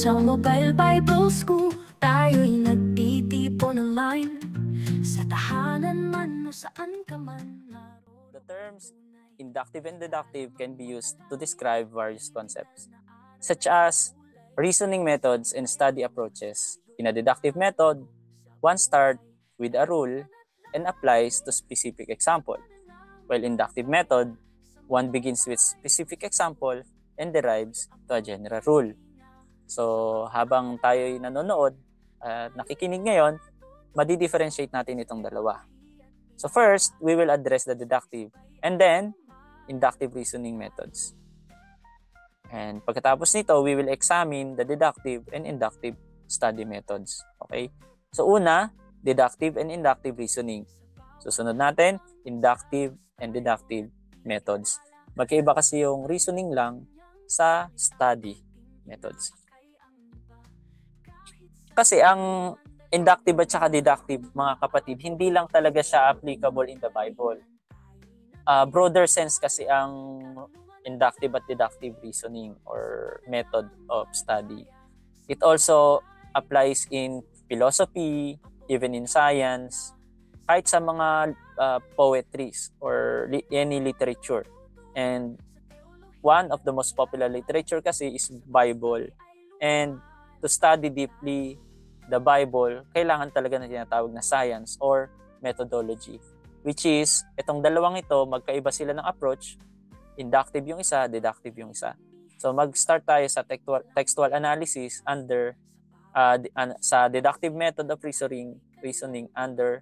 Sa Mobile Bible School, tayo'y nagtitipon online. Sa tahanan man o saan ka man naroon. The terms inductive and deductive can be used to describe various concepts, such as reasoning methods and study approaches. In a deductive method, one starts with a rule and applies to specific example, while inductive method, one begins with specific example and derives to a general rule. So, habang tayo'y nanonood at nakikinig ngayon, madi-differentiate natin itong dalawa. So first, we will address the deductive and then inductive reasoning methods. And pagkatapos nito, we will examine the deductive and inductive study methods. Okay? So una, deductive and inductive reasoning. Susunod natin, inductive and deductive methods. Magkaiba kasi yung reasoning lang sa study methods. Kasi ang inductive at saka deductive, mga kapatid, hindi lang talaga siya applicable in the Bible. Broader sense kasi ang inductive at deductive reasoning or method of study. It also applies in philosophy, even in science, kahit sa mga poetries or any literature. And one of the most popular literature kasi is Bible. And to study deeply the Bible, kailangan talaga na tinatawag na science or methodology. Which is, itong dalawang ito, magkaiba sila ng approach. Inductive yung isa, deductive yung isa. So mag-start tayo sa textual analysis under sa deductive method of reasoning under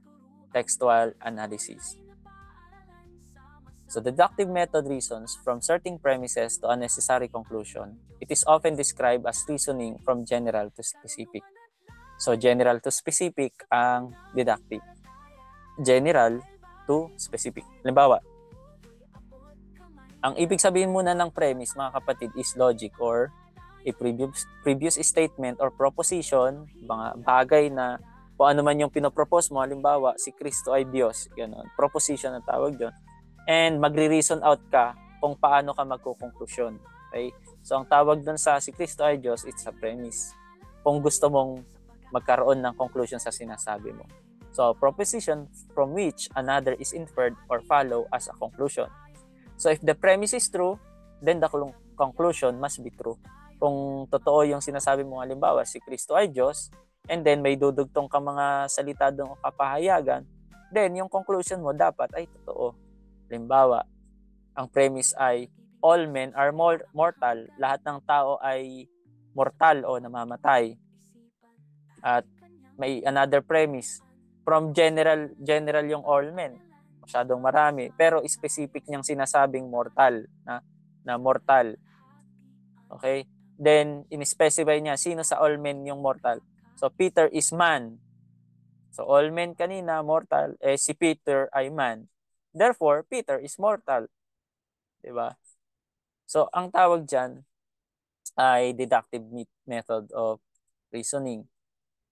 textual analysis. So deductive method reasons from certain premises to a necessary conclusion. It is often described as reasoning from general to specific. So general to specific ang deductive. General to specific. Halimbawa, ang ibig sabihin muna ng premise, mga kapatid, is logic or a previous statement or proposition, mga bagay na kung ano man yung pinopropose mo. Halimbawa, si Kristo ay Diyos. Ganun. Proposition ang tawag doon. And magre-reason out ka kung paano ka magkukonklusyon. Okay? So ang tawag doon sa si Kristo ay Diyos, it's a premise. Kung gusto mong magkaroon ng conclusion sa sinasabi mo. So, proposition from which another is inferred or follow as a conclusion. So, if the premise is true, then the conclusion must be true. Kung totoo yung sinasabi mo, halimbawa, si Kristo ay Diyos, and then may dudugtong ka mga salita doon o kapahayagan, then yung conclusion mo dapat ay totoo. Halimbawa, ang premise ay all men are mortal. Lahat ng tao ay mortal o namamatay. At may another premise, from general yung all men, masyadong marami, pero specific niyang sinasabing mortal, na mortal. Okay? Then, in-specify niya, sino sa all men yung mortal? So, Peter is man. So, all men kanina, mortal, si Peter ay man. Therefore, Peter is mortal. Diba? So, ang tawag dyan ay deductive method of reasoning.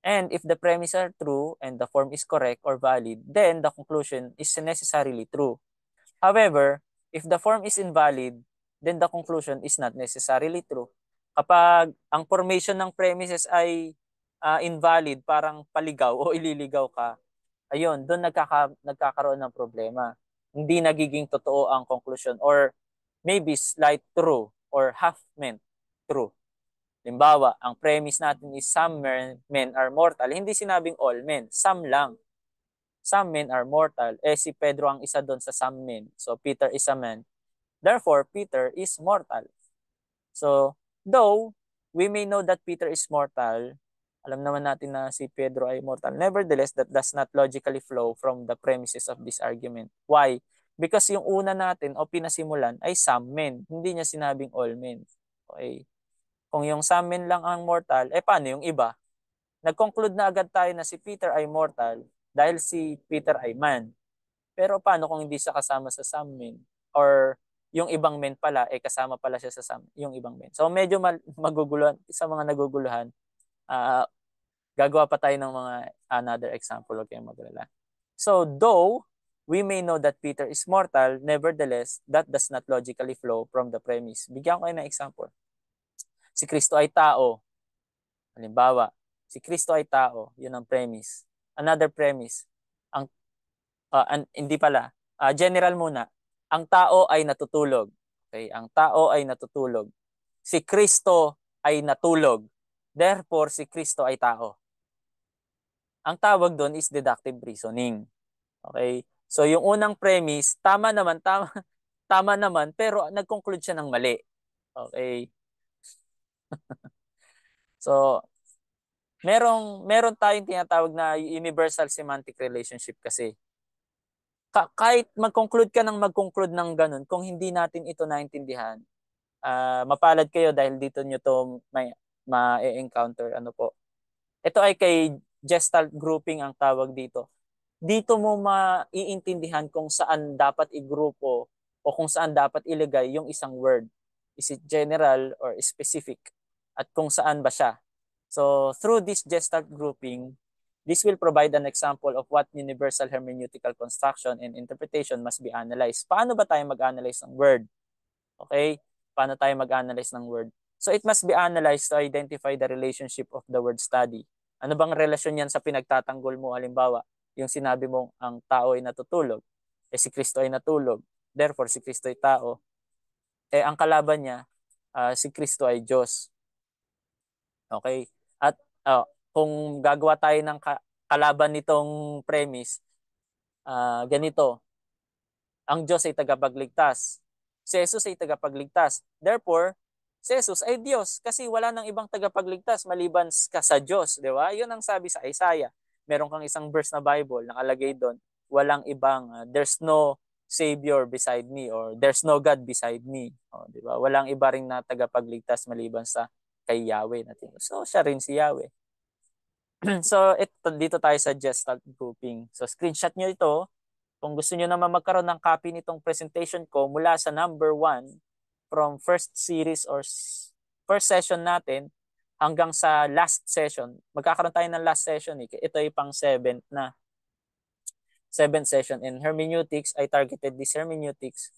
And if the premises are true and the form is correct or valid, then the conclusion is necessarily true. However, if the form is invalid, then the conclusion is not necessarily true. Kapag ang formation ng premises ay invalid, parang paligaw o ililigaw ka, ayun, doon nagkakaroon ng problema. Hindi nagiging totoo ang conclusion or maybe slight true or half meant true. Halimbawa, ang premise natin is some men are mortal. Hindi sinabing all men, some lang. Some men are mortal. Si Pedro ang isa doon sa some men. So, Peter is a man. Therefore, Peter is mortal. So, though we may know that Peter is mortal, alam naman natin na si Pedro ay mortal. Nevertheless, that does not logically flow from the premises of this argument. Why? Because yung una natin o pinasimulan ay some men. Hindi niya sinabing all men. Okay? Kung yung some men lang ang mortal, paano yung iba? Nag-conclude na agad tayo na si Peter ay mortal dahil si Peter ay man. Pero paano kung hindi siya kasama sa some men? Or yung ibang men pala, kasama pala siya sa yung ibang men. So medyo maguguluhan, sa mga naguguluhan, gagawa pa tayo ng mga another example. Okay, maglala. So though we may know that Peter is mortal, nevertheless, that does not logically flow from the premise. Bigyan ko kayo ng example. Si Kristo ay tao. Halimbawa, si Kristo ay tao, yun ang premise. Another premise, ang hindi pala, general muna. Ang tao ay natutulog. Okay, ang tao ay natutulog. Si Kristo ay natulog. Therefore, si Kristo ay tao. Ang tawag doon is deductive reasoning. Okay? So yung unang premise, tama naman, tama naman, pero nag-conclude siya ng mali. Okay? So meron tayong tinatawag na universal semantic relationship kasi. Kahit mag-conclude ka ng ganun, kung hindi natin ito naintindihan, mapalad kayo dahil dito nyo to may ma-encounter. Ano po? Ito ay kay Gestalt grouping ang tawag dito. Dito mo maiintindihan kung saan dapat igrupo o kung saan dapat ilagay yung isang word. Is it general or specific? At kung saan ba siya? So through this Gestalt grouping, this will provide an example of what universal hermeneutical construction and interpretation must be analyzed. Paano ba tayo mag-analyze ng word? Okay? Paano tayo mag-analyze ng word? So it must be analyzed to identify the relationship of the word study. Ano bang relasyon yan sa pinagtatanggol mo? Halimbawa, yung sinabi mong ang tao ay natutulog, si Kristo ay natulog. Therefore, si Kristo ay tao. Ang kalaban niya, si Kristo ay Diyos. Okay? At kung gagawa tayo ng kalaban nitong premise, ganito, ang Diyos ay tagapagligtas. Si Jesus ay tagapagligtas. Therefore, si Jesus ay Diyos kasi wala nang ibang tagapagligtas maliban ka sa Diyos, di ba? 'Yun ang sabi sa Isaiah. Meron kang isang verse na Bible nakalagay doon, walang ibang there's no savior beside me or there's no God beside me. Di ba? Walang iba ring na tagapagligtas maliban sa kay Yahweh natin. So siya rin si Yahweh. So dito tayo sa Gestalt grouping. So screenshot nyo ito. Kung gusto nyo naman magkaroon ng copy nitong presentation ko mula sa number 1 from first series or first session natin hanggang sa last session. Magkakaroon tayo ng last session. Ito ay pang 7th na. 7th session. In hermeneutics, I targeted this hermeneutics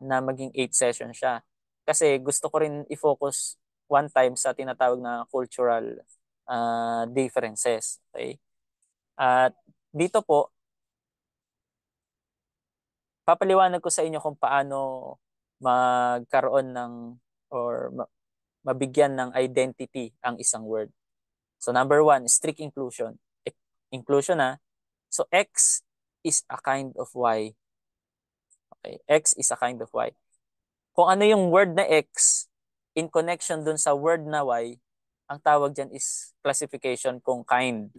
na maging 8 session siya. Kasi gusto ko rin i-focus one time sa tinatawag na cultural differences. Okay? At dito po, papaliwanag ko sa inyo kung paano magkaroon ng or mabigyan ng identity ang isang word. So number 1, strict inclusion. Inclusion na. So X is a kind of Y. Okay, X is a kind of Y. Kung ano yung word na X in connection dun sa word na Y, ang tawag dyan is classification kung kind.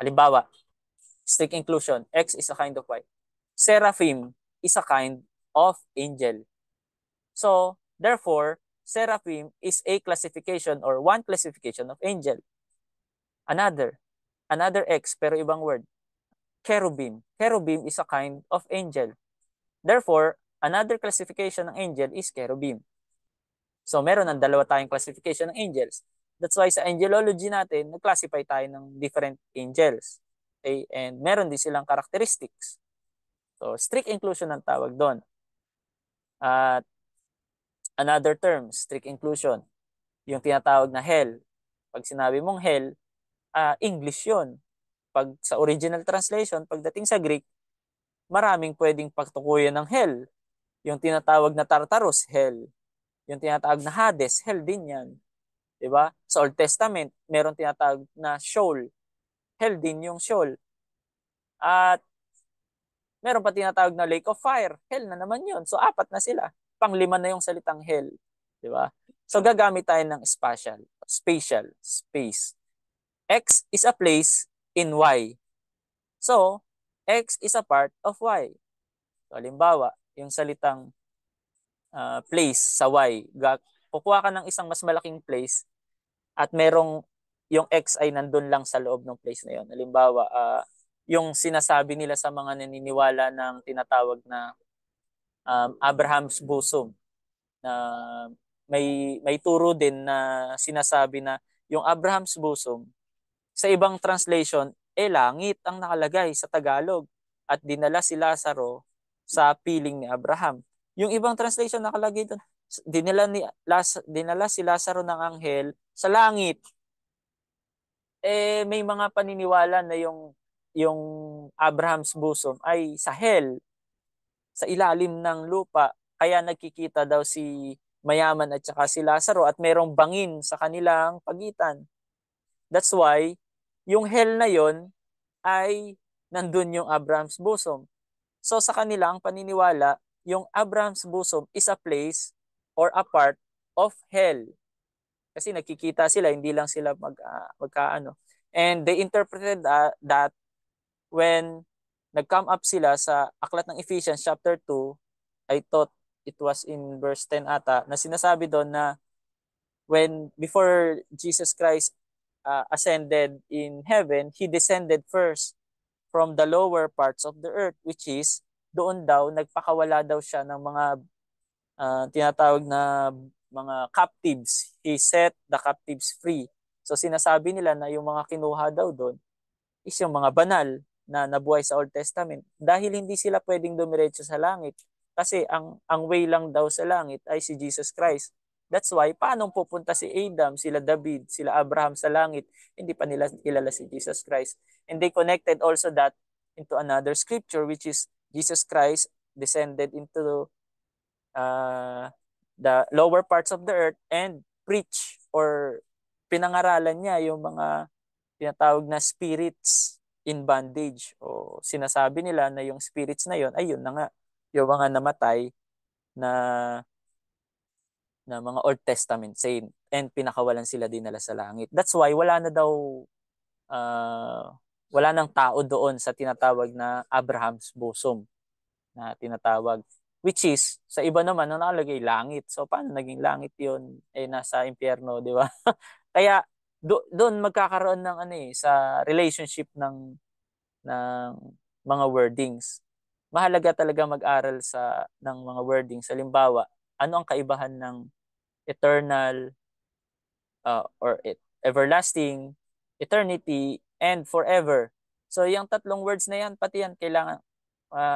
Halimbawa, strict inclusion, X is a kind of Y. Seraphim is a kind of angel. So, therefore, seraphim is a classification or one classification of angel. Another X pero ibang word. Cherubim. Cherubim is a kind of angel. Therefore, another classification ng angel is cherubim. So, meron ng dalawa tayong classification ng angels. That's why sa angelology natin, nag-classify tayo ng different angels. Okay? And meron din silang characteristics. So, strict inclusion ang tawag doon. At another term, strict inclusion, yung tinatawag na hell. Pag sinabi mong hell, English yun. Pag sa original translation, pagdating sa Greek, maraming pwedeng pagtukuyan ng hell. Yung tinatawag na Tartarus, hell. Yung tinatawag na Hades, hell din yan. Diba? Sa Old Testament, meron tinatawag na Sheol. Hell din yung Sheol. At meron pa tinatawag na Lake of Fire. Hell na naman yun. So, 4 na sila. Pang-5 na yung salitang hell. Diba? So, gagamit tayo ng spatial, space. X is a place in Y. So, X is a part of Y. So, halimbawa, yung salitang place sa Y. Kukuha ka ng isang mas malaking place at merong yung X ay nandun lang sa loob ng place na yun. Halimbawa, yung sinasabi nila sa mga naniniwala ng tinatawag na Abraham's bosom, na may turo din na sinasabi na yung Abraham's bosom, sa ibang translation, langit ang nakalagay sa Tagalog at dinala si Lazaro sa piling ni Abraham. Yung ibang translation nakalagay doon, dinala si Lazaro ng anghel sa langit. May mga paniniwala na yung Abraham's bosom ay sa hell, sa ilalim ng lupa. Kaya nagkikita daw si mayaman at saka si Lazaro at merong bangin sa kanilang pagitan. That's why yung hell na yon ay nandun yung Abraham's bosom. So sa kanilang paniniwala, yung Abraham's bosom is a place or a part of hell. Kasi nakikita sila, hindi lang sila magkaano. And they interpreted that when nag-come up sila sa aklat ng Ephesians chapter 2, I thought it was in verse 10 ata, na sinasabi doon na before Jesus Christ ascended in heaven, He descended first from the lower parts of the earth, which is doon daw nagpakawala daw siya ng mga tinatawag na mga captives. He set the captives free. So sinasabi nila na yung mga kinuha daw doon is yung mga banal na nabuhay sa Old Testament dahil hindi sila pwedeng dumiretso sa langit kasi ang way lang daw sa langit ay si Jesus Christ. That's why paano pupunta si Adam, sila David, sila Abraham sa langit, hindi pa nila kilala si Jesus Christ. And they connected also that into another scripture which is Jesus Christ descended into the lower parts of the earth and preach or pinangaralan niya yung mga tinatawag na spirits in bondage o sinasabi nila na yung spirits na yon ay yun na nga yung mga namatay na mga Old Testament saint and pinakawalan sila dinala sa langit. That's why uh, wala nang tao doon sa tinatawag na Abraham's bosom na tinatawag, which is sa iba naman na nakalagay langit. So paano naging langit yun? Nasa impyerno, di ba? Kaya doon magkakaroon ng sa relationship ng mga wordings. Mahalaga talaga mag-aral ng mga wordings. Halimbawa, ano ang kaibahan ng eternal or everlasting, eternity, and forever. So yung tatlong words na yan, pati yan kailangan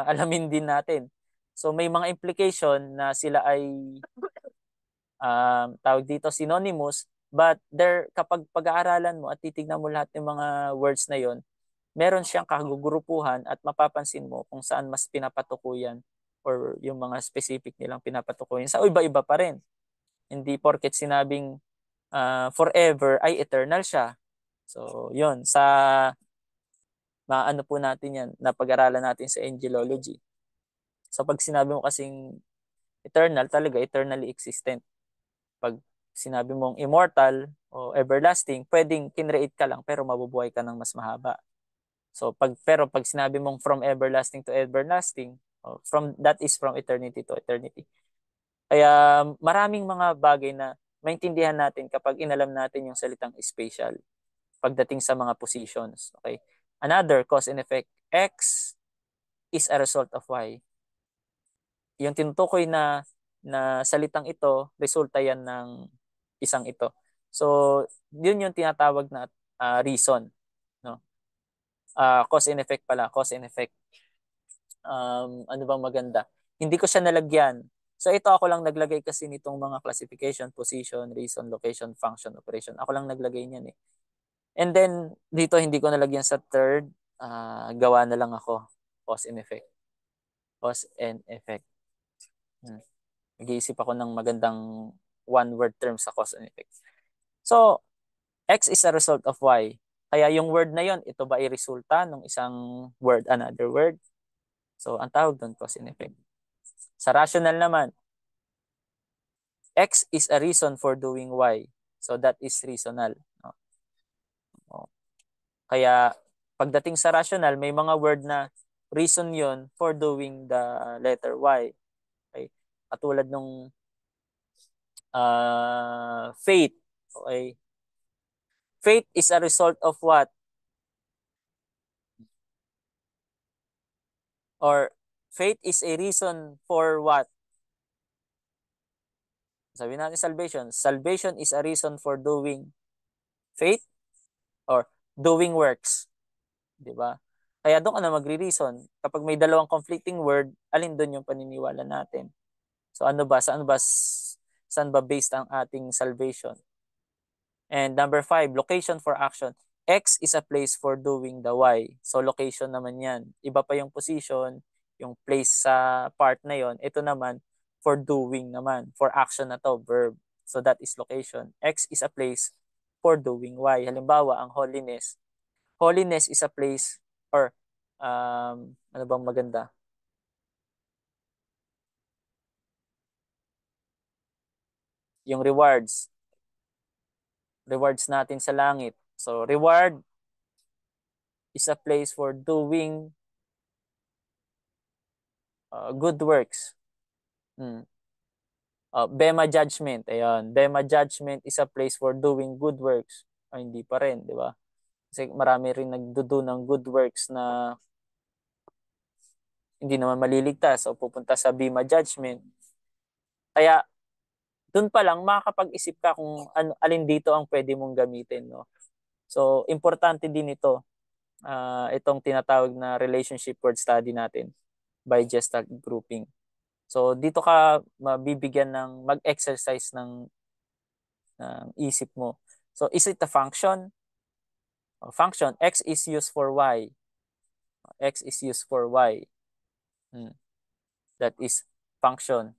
alamin din natin. So may mga implication na sila ay tawag dito synonymous, but kapag pag-aaralan mo at titignan mo lahat ng mga words na yon, meron siyang kagugrupuhan at mapapansin mo kung saan mas pinapatukuyan or yung mga specific nilang pinapatukuyan. Sa iba-iba pa rin. Hindi porket sinabing forever ay eternal siya. So, yun. Maano po natin yan, napag-aralan natin sa angelology. So, pag sinabi mo kasing eternal, talaga eternally existent. Pag sinabi mong immortal o everlasting, pwedeng kinreate ka lang pero mabubuhay ka ng mas mahaba. So, pero pag sinabi mong from everlasting to everlasting, that is from eternity to eternity. Kaya maraming mga bagay na maintindihan natin kapag inalam natin yung salitang spatial pagdating sa mga positions. Okay? Another cause and effect. X is a result of Y. Yung tinutukoy na salitang ito, resulta yan ng isang ito. So, yun yung tinatawag na reason. No? Cause and effect pala. Cause and effect. Ano bang maganda? Hindi ko siya nalagyan. So ito ako lang naglagay kasi nitong mga classification, position, reason, location, function, operation. Ako lang naglagay niyan eh. And then dito hindi ko nalagyan sa third. Gawa na lang ako. Cause and effect. Cause and effect. Nag-iisip ako ng magandang one-word term sa cause and effect. So, X is a result of Y. Kaya yung word na yon, ito ba ay resulta ng isang word, another word? So, ang tawag doon, cause and effect. Sa rational naman, X is a reason for doing Y. So, that is reasonal. Kaya, pagdating sa rational, may mga word na reason yon for doing the letter Y. Okay? Katulad nung faith. Okay? Faith is a result of what? Or faith is a reason for what? Sabi natin salvation. Salvation is a reason for doing faith or doing works. Di ba? Kaya doon ka na magre-reason. Kapag may dalawang conflicting word, alin doon yung paniniwala natin? So ano ba? Saan ba based ang ating salvation? And number 5, location for action. X is a place for doing the Y. So location naman yan. Iba pa yung position, yung place sa part na yon. Ito naman, for doing naman. For action na to, verb. So that is location. X is a place for doing Y. Halimbawa, ang holiness. Holiness is a place or ano bang maganda? Yung rewards. Rewards natin sa langit. So reward is a place for doing good works. Bema judgment. Ayun. Bema judgment is a place for doing good works. Ay, hindi pa rin, di ba? Kasi marami rin nagdudo ng good works na hindi naman maliligtas o pupunta sa Bema judgment. Kaya, dun pa lang, makakapag-isip ka kung alin dito ang pwede mong gamitin. No? So, importante din ito. Itong tinatawag na relationship word study natin by Gestalt grouping. So, dito ka mabibigyan ng mag-exercise ng isip mo. So, is it a function? Function, X is used for Y. X is used for Y. That is function.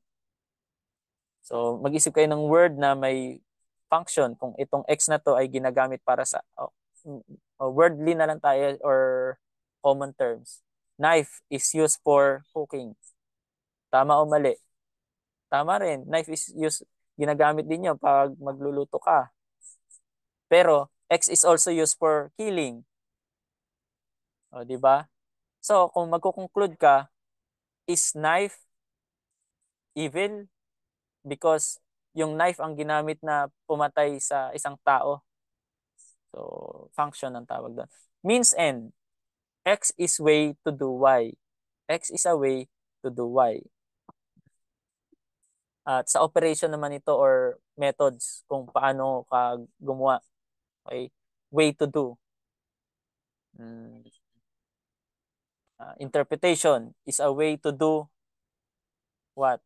So, mag-isip kayo ng word na may function. Kung itong X na to ay ginagamit para sa wordly na lang tayo or common terms. Knife is used for cooking. Tama o mali? Tama rin. Knife is used, ginagamit din yun pag magluluto ka. Pero, X is also used for killing. O, di ba? So, kung magko-conclude ka, is knife evil? Because yung knife ang ginamit na pumatay sa isang tao. So, function ang tawag doon. Means end. X is way to do Y. X is a way to do Y. At sa operation naman ito or methods kung paano ka gumawa. Okay? Way to do. Interpretation is a way to do what?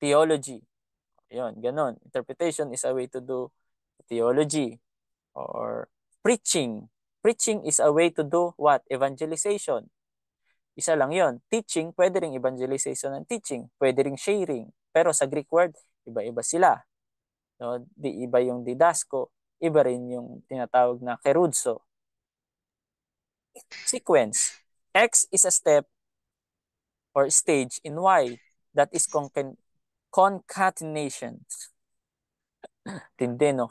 Theology. Yun, ganun. Interpretation is a way to do theology. Or preaching. Preaching is a way to do what? Evangelization. Isa lang yon. Teaching, pwede ring evangelization and teaching. Pwede ring sharing. Pero sa Greek word, iba-iba sila. No? Di iba yung didasko, iba rin yung tinatawag na kerudzo. Sequence. X is a step or stage in Y that is concatenation. Tindi, no?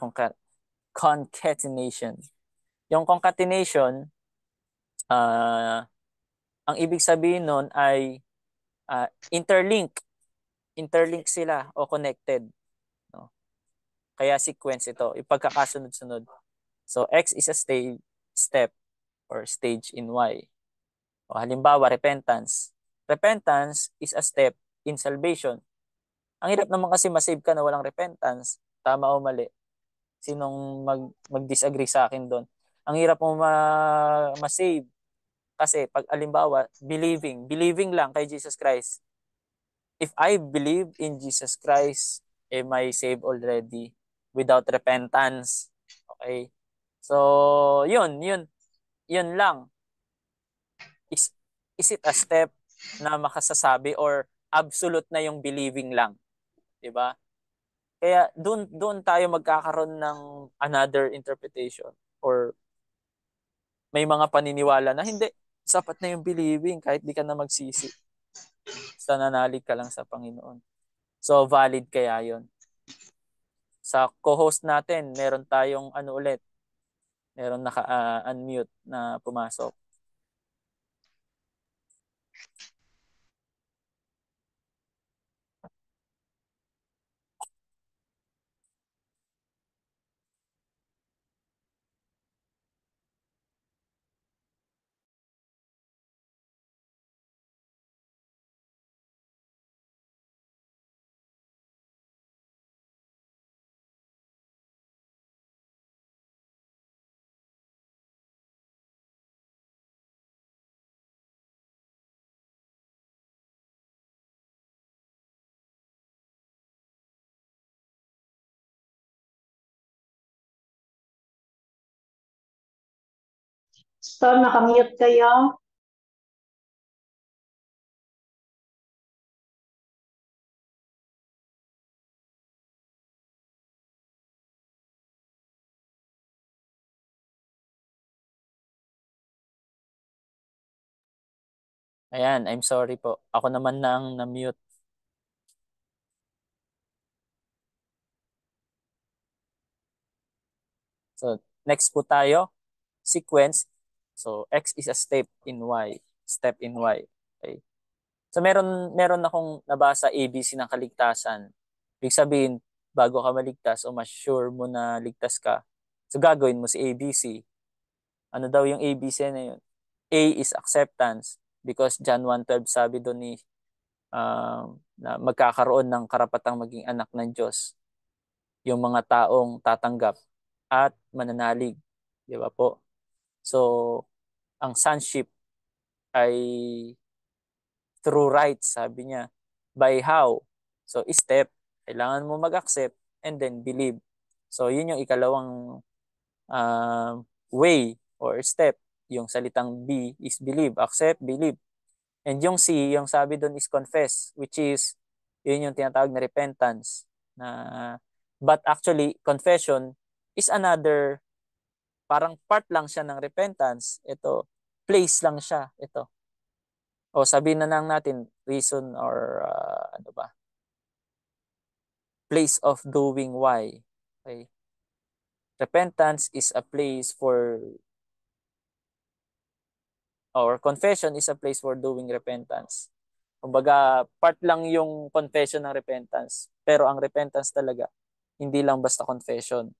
Concatenation. Yung concatenation, ang ibig sabihin nun ay interlink. Interlink sila o connected. No? Kaya sequence ito, ipagkakasunod-sunod. So, X is a step or stage in Y. O, halimbawa, repentance. Repentance is a step in salvation. Ang hirap naman kasi masave ka na walang repentance. Tama o mali? Sinong mag-disagree sa akin doon? Ang hirap mo ma-save. Kasi pag alimbawa, believing lang kay Jesus Christ. If I believe in Jesus Christ, am I saved already without repentance? Okay? So, yun lang. Is it a step na makasasabi or absolute na yung believing lang? 'Di ba? Kaya doon tayo magkakaroon ng another interpretation or may mga paniniwala na hindi, sapat na yung believing kahit di ka na magsisi. Basta nanalig ka lang sa Panginoon. So, valid kaya yon. Sa co-host natin, meron tayong ulit, meron naka-unmute na pumasok. Star, nakamute kayo. Ayan, I'm sorry po. Ako naman na ang na-mute. So, next po tayo, sequence. So, X is a step in Y. Step in Y. Okay. So, meron akong nabasa ABC ng kaligtasan. Ibig sabihin, bago ka maligtas o mas sure mo na ligtas ka, so gagawin mo si ABC. Ano daw yung ABC na yun? A is acceptance because John 1:12 sabi doon ni na magkakaroon ng karapatang maging anak ng Diyos yung mga taong tatanggap at mananalig. Di ba po? So, ang sonship ay through rights, sabi niya. By how? So, step. Kailangan mo mag-accept and then believe. So, yun yung ikalawang uh, way or step. Yung salitang B is believe, accept, believe. And yung C, yung sabi doon is confess, which is, yun yung tinatawag na repentance. But actually, confession is another, parang part lang siya ng repentance. Ito, place lang siya. Ito. O sabihin na lang natin, reason or ano ba? Place of doing why. Okay? Repentance is a place for, or confession is a place for doing repentance. Kumbaga, part lang yung confession ng repentance. Pero ang repentance talaga, hindi lang basta confession.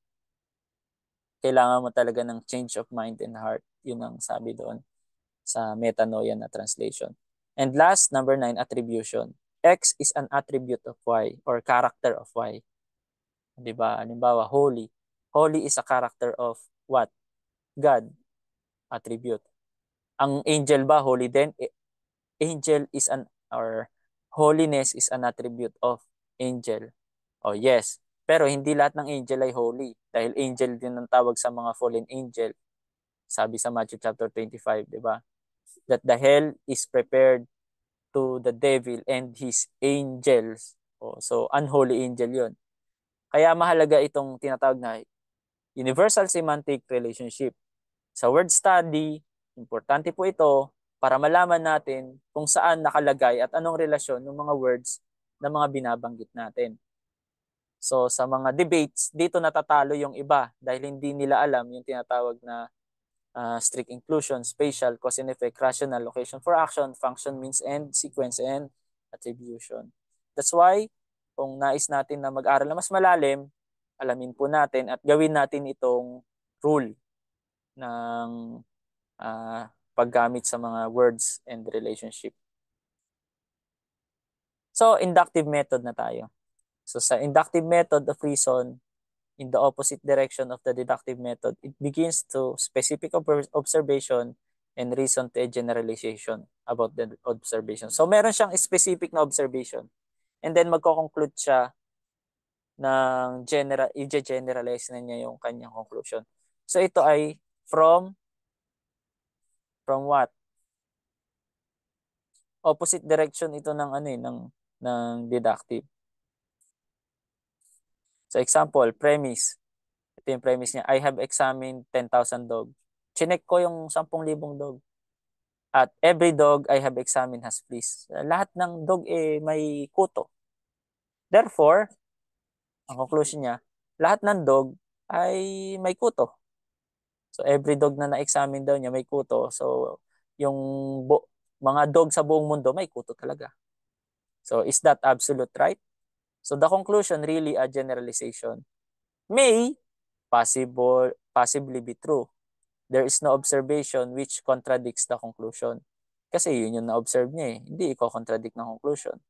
Kailangan mo talaga ng change of mind and heart. Yun ang sabi doon sa metanoia na translation. And last, number 9, attribution. X is an attribute of Y or character of Y. Diba? Halimbawa, holy. Holy is a character of what? God. Attribute. Ang angel ba, holy din? Angel is an, or holiness is an attribute of angel. Oh, yes. Pero hindi lahat ng angel ay holy. Dahil angel din ang tawag sa mga fallen angel. Sabi sa Matthew chapter 25, di ba? That the hell is prepared to the devil and his angels. Oh, so, unholy angel yon. Kaya mahalaga itong tinatawag na universal semantic relationship. Sa word study, importante po ito para malaman natin kung saan nakalagay at anong relasyon ng mga words na mga binabanggit natin. So sa mga debates, dito natatalo yung iba dahil hindi nila alam yung tinatawag na strict inclusion, spatial, cause and effect, rational, location for action, function, means, end, sequence, and attribution. That's why, kung nais natin na mag-aral na mas malalim, alamin po natin at gawin natin itong rule ng paggamit sa mga words and relationship. So, inductive method na tayo. So, sa inductive method of reason, in the opposite direction of the deductive method, it begins to specific observation and reason to a generalization about the observation. So, meron siyang specific na observation. And then, magko-conclude siya ng i-generalize na niya yung kanyang conclusion. So, ito ay from what? Opposite direction ito ng ano ng deductive. So example, premise. Ito yung premise niya. I have examined 10,000 dog. Chinek ko yung 10,000 dog. At every dog I have examined has fleas. Lahat ng dog may kuto. Therefore, ang conclusion niya, lahat ng dog ay may kuto. So every dog na na-examine daw niya may kuto. So yung mga dog sa buong mundo may kuto talaga. So is that absolute right? So the conclusion really a generalization. May possibly be true. There is no observation which contradicts the conclusion. Kasi yun yung na-observe niya eh. Hindi i-contradict ng conclusion.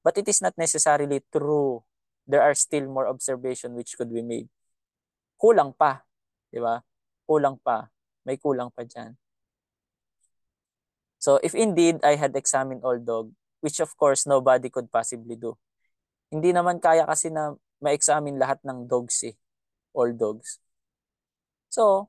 But it is not necessarily true. There are still more observation which could be made. Kulang pa. Di ba? Kulang pa. May kulang pa dyan. So if indeed I had examined all dog, which of course nobody could possibly do. Hindi naman kaya kasi na ma-examine lahat ng dogs eh. All dogs. So,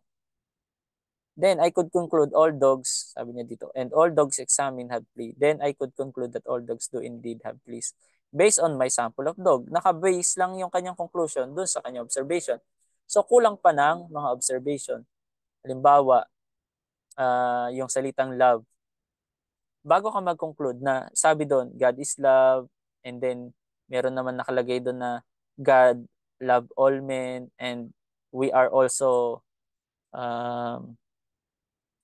Then I could conclude all dogs, sabi niya dito, and all dogs examined have fleas. Then I could conclude that all dogs do indeed have fleas. Based on my sample of dog, naka-base lang yung kanyang conclusion dun sa kanyang observation. So kulang pa ng mga observation. Halimbawa, yung salitang love. Bago ka mag-conclude na sabi doon, God is love, and then meron naman nakalagay doon na God love all men, and we are also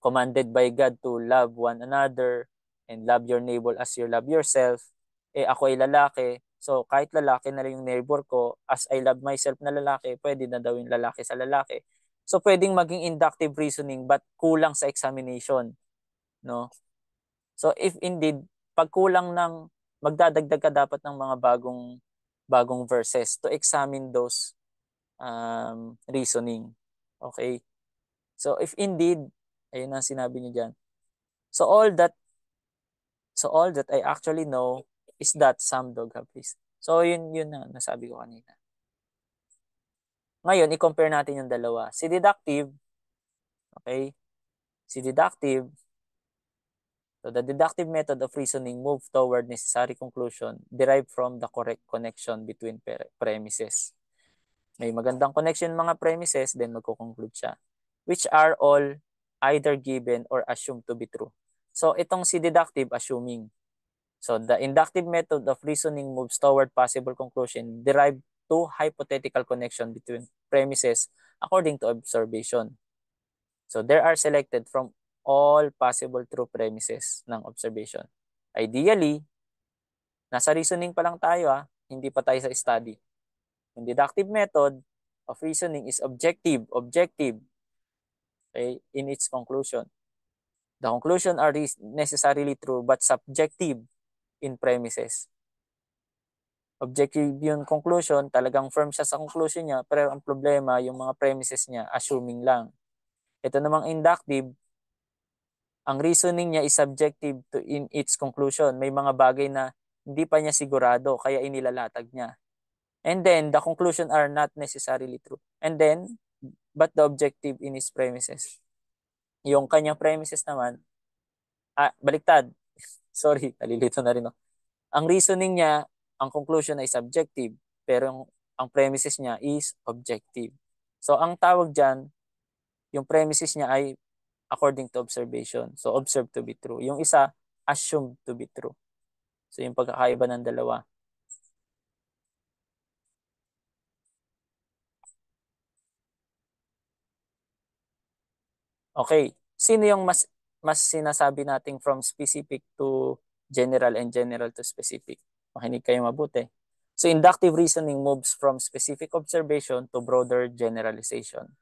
commanded by God to love one another and love your neighbor as you love yourself. Ako ay lalaki, so kahit lalaki na lang yung neighbor ko, as I love myself na lalaki, pwede na daw yung lalaki sa lalaki. So pwedeng maging inductive reasoning but kulang sa examination, no? So if indeed pag kulang ng magdadagdag ka dapat ng mga bagong verses to examine those reasoning. Okay? So if indeed, ayun ang sinabi niyo diyan. So all that I actually know is that some dog have fleas. So yun na nasabi ko kanina. Ngayon, i-compare natin yung dalawa. Si deductive, okay? Si deductive, so the deductive method of reasoning move toward necessary conclusion derived from the correct connection between premises. May magandang connection mga premises, then magko-conclude siya. Which are all either given or assumed to be true. So itong si deductive, assuming. So the inductive method of reasoning moves toward possible conclusion derived to hypothetical connection between premises according to observation. So there are selected from all possible true premises ng observation. Ideally, nasa reasoning pa lang tayo hindi pa tayo sa study. Yung deductive method of reasoning is objective, okay, in its conclusion. The conclusion are necessarily true but subjective in premises. Objective yung conclusion, talagang firm siya sa conclusion niya, pero ang problema, yung mga premises niya, assuming lang. Ito namang inductive, ang reasoning niya is subjective to in its conclusion. May mga bagay na hindi pa niya sigurado, kaya inilalatag niya. And then, the conclusion are not necessarily true. And then, but the objective in its premises. Yung kanyang premises naman, baliktad. Sorry, nalilito na rin. Ang reasoning niya, ang conclusion ay subjective, pero ang premises niya is objective. So, ang tawag dyan, yung premises niya ay according to observation. So, observed to be true. Yung isa, assumed to be true. So, yung pagkakaiba ng dalawa. Okay. Sino yung mas sinasabi nating from specific to general and general to specific? Makinig kayo mabuti. So inductive reasoning moves from specific observation to broader generalization.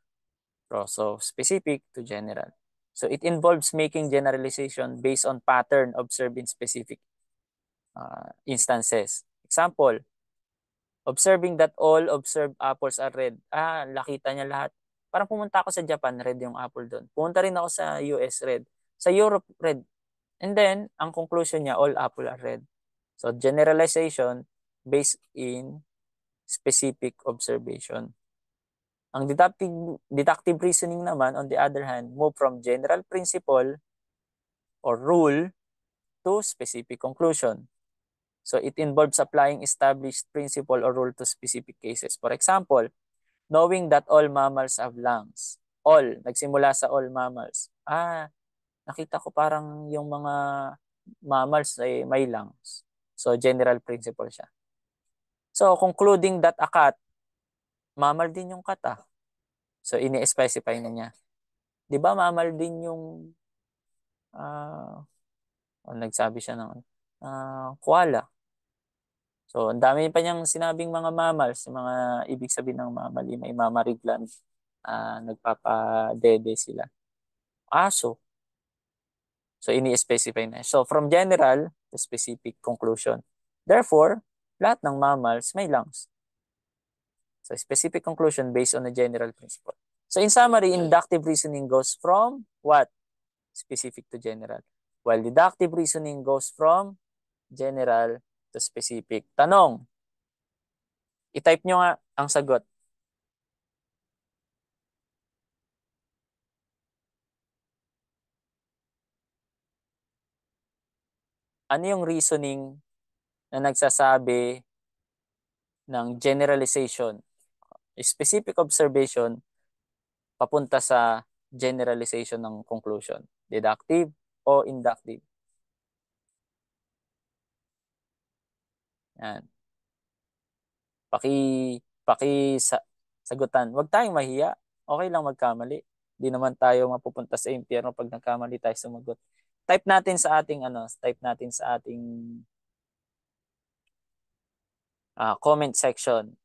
So specific to general. So it involves making generalization based on pattern observed in specific instances. Example, observing that all observed apples are red. Nakita niya lahat. Parang pumunta ako sa Japan, red yung apple doon. Pumunta rin ako sa US, red. Sa Europe, red. And then, ang conclusion niya, all apple are red. So, generalization based in specific observation. Ang deductive reasoning naman, on the other hand, move from general principle or rule to specific conclusion. So, it involves applying established principle or rule to specific cases. For example, knowing that all mammals have lungs. All, nagsimula sa all mammals. Nakita ko parang yung mga mammals ay may lungs. So, general principle siya. So, concluding that a cat, mammal din yung cat So, ini-specify na niya. Di ba mammal din yung nagsabi siya ng koala. So, ang dami pa niyang sinabing mga mammals, mga ibig sabihin ng mammal, may mammary gland, nagpapadede sila. Aso. So, ini-specify na. So, from general to specific conclusion. Therefore, lahat ng mammals may lungs. So, specific conclusion based on a general principle. So, in summary, inductive reasoning goes from what? Specific to general. While deductive reasoning goes from general to specific. Tanong. I-type nyo nga ang sagot. ano yung reasoning na nagsasabi ng generalization, specific observation, papunta sa generalization ng conclusion? Deductive o inductive? Yan. Sagutan. Huwag tayong mahiya. Okay lang magkamali. Hindi naman tayo mapupunta sa impyerno pag nagkamali tayo sumagot. Type natin sa ating comment section.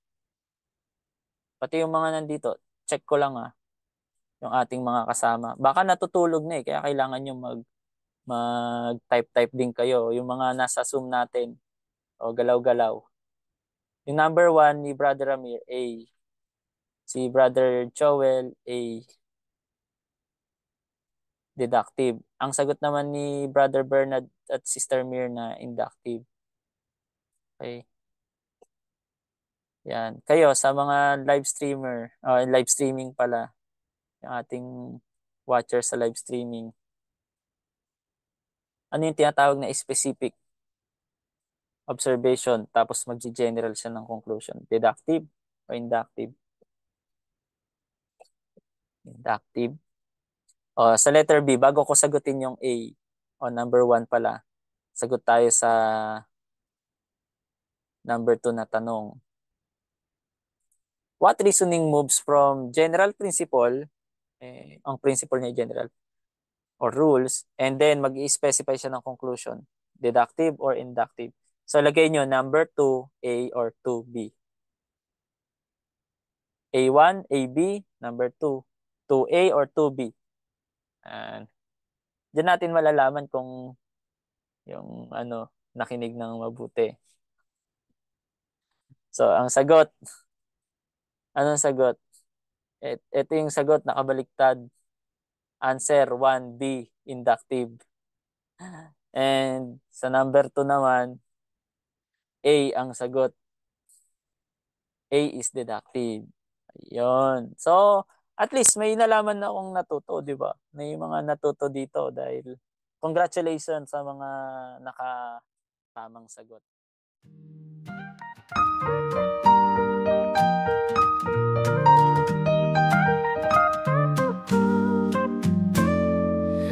Pati yung mga nandito, check ko lang yung ating mga kasama. Baka natutulog na kaya kailangan nyo mag-type din kayo. Yung mga nasa Zoom natin, o galaw-galaw. Yung number 1 ni Brother Ramir, A. Si Brother Joel, A. Deductive. Ang sagot naman ni Brother Bernard at Sister Mirna, inductive. Okay. Yan. Kayo, sa mga live streamer, live streaming pala, yung ating watcher sa live streaming, ano yung tinatawag na specific observation tapos mag-general siya ng conclusion? Deductive o inductive? Inductive. Sa letter B, bago ko sagutin yung A, number 1 pala, sagot tayo sa number 2 na tanong. What reasoning moves from general principle, ang principle niya general, or rules, and then mag-i-specify siya ng conclusion? Deductive or inductive? So, lagay nyo number 2, A or 2B. A1, AB, number 2, 2A or 2B. Diyan natin malalaman kung yung nakinig ng mabuti. So, ang sagot, anong sagot? Ito yung sagot, nakabaliktad. Answer 1B, inductive. And sa number 2 naman, A ang sagot. A is deductive. Ayun. So, at least may nalaman na akong natuto, di ba? May mga natuto dito dahil congratulations sa mga nakatamang sagot.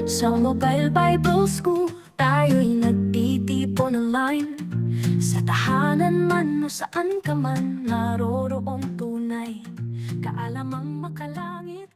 Sa Mobile Bible School, tayo'y nagtitipon online. Sa tahanan man o saan ka man, naroroong tunay kaalamang makalangit.